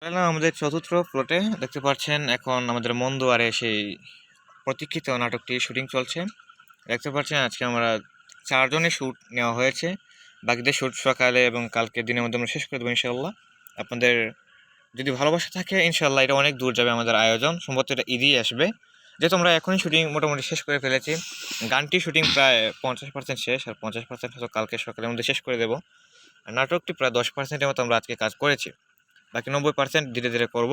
আমাদের চতুর্থ প্লটে দেখতে পাচ্ছেন এখন আমাদের মন্দুয়ারে সেই প্রতীক্ষিত নাটকটি শুটিং চলছে। দেখতে পাচ্ছেন আজকে আমরা 4 জনের শ্যুট নেওয়া হয়েছে। বাকিদের শ্যুট সকালে এবং কালকে দিনের মধ্যে আমরা শেষ করে দেবো ইনশাআল্লাহ। আপনাদের যদি ভালোবাসা থাকে ইনশাআল্লাহ এটা অনেক দূর যাবে আমাদের আয়োজন। সম্ভবত এটা ঈদেই আসবে। যেহেতু আমরা এখনই শুটিং মোটামুটি শেষ করে ফেলেছি। গানটি শুটিং প্রায় 50% শেষ, আর 50% হয়তো কালকে সকালের মধ্যে শেষ করে দেবো। আর নাটকটি প্রায় 10%-এর মতো আমরা আজকে কাজ করেছি। বাকি 90% ধীরে ধীরে করব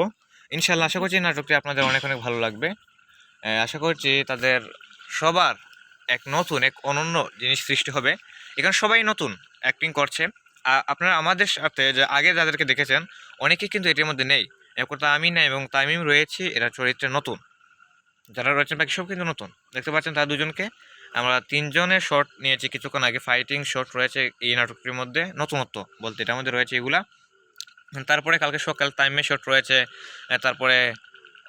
ইনশাল্লাহ। আশা করছি নাটকটি আপনাদের অনেক অনেক ভালো লাগবে। আশা করছি তাদের সবার এক নতুন এক অনন্য জিনিস সৃষ্টি হবে। এখানে সবাই নতুন অ্যাক্টিং করছে। আপনারা আমাদের সাথে যে আগে যাদেরকে দেখেছেন অনেকেই কিন্তু এটির মধ্যে নেই। এক কথা আমি না এবং তামিম রয়েছি, এরা চরিত্রে নতুন। যারা রয়েছেন বাকি সব কিন্তু নতুন। দেখতে পাচ্ছেন তার দুজনকে। আমরা 3 জনের শট নিয়েছি কিছুক্ষণ আগে। ফাইটিং শট রয়েছে এই নাটকটির মধ্যে, নতুনত্ব বলতে এটার মধ্যে রয়েছে এগুলা। তারপরে কালকে সকাল টাইমের শট রয়েছে। তারপরে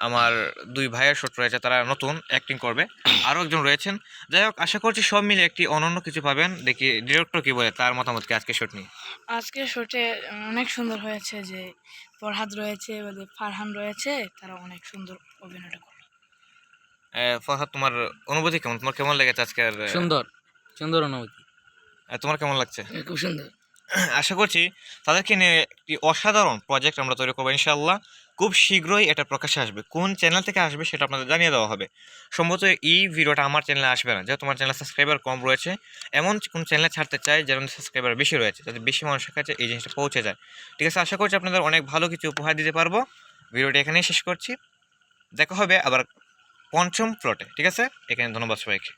আমার 2 ভাইয়ের শট রয়েছে, তারা নতুন অ্যাক্টিং করবে। আরও একজন রয়েছেন। যাই হোক, আশা করছি সব মিলে একটি অনন্য কিছু পাবেন। দেখি ডিরেক্টর কি বলে, তার মতামত কি আজকে শট নিয়ে। আজকে শটে অনেক সুন্দর হয়েছে, যে ফরহাদ রয়েছে, ফারহান রয়েছে, তারা অনেক সুন্দর অভিনয়টা করলো। ফরহাদ, তোমার অনুভূতি কেমন? তোমার কেমন লেগেছে আজকের? সুন্দর সুন্দর অনুভূতি। তোমার কেমন লাগছে? খুব সুন্দর। আশা করছি তাদেরকে নিয়ে একটি অসাধারণ প্রজেক্ট আমরা তৈরি করবো ইনশাআল্লাহ। খুব শীঘ্রই এটা প্রকাশ্যে আসবে। কোন চ্যানেল থেকে আসবে সেটা আপনাদের জানিয়ে দেওয়া হবে। সম্ভবত এই ভিডিওটা আমার চ্যানেলে আসবে না, যেহেতু তোমার চ্যানেল সাবস্ক্রাইবার কম রয়েছে। এমন কোন চ্যানেলে ছাড়তে চাই যেন সাবস্ক্রাইবার বেশি রয়েছে, যাতে বেশি মানুষের কাছে এই জিনিসটা পৌঁছে যায়। ঠিক আছে, আশা করছি আপনাদের অনেক ভালো কিছু উপহার দিতে পারবো। ভিডিওটি এখানেই শেষ করছি। দেখা হবে আবার 5ম প্লটে। ঠিক আছে, এখানে ধন্যবাদ সবাইকে।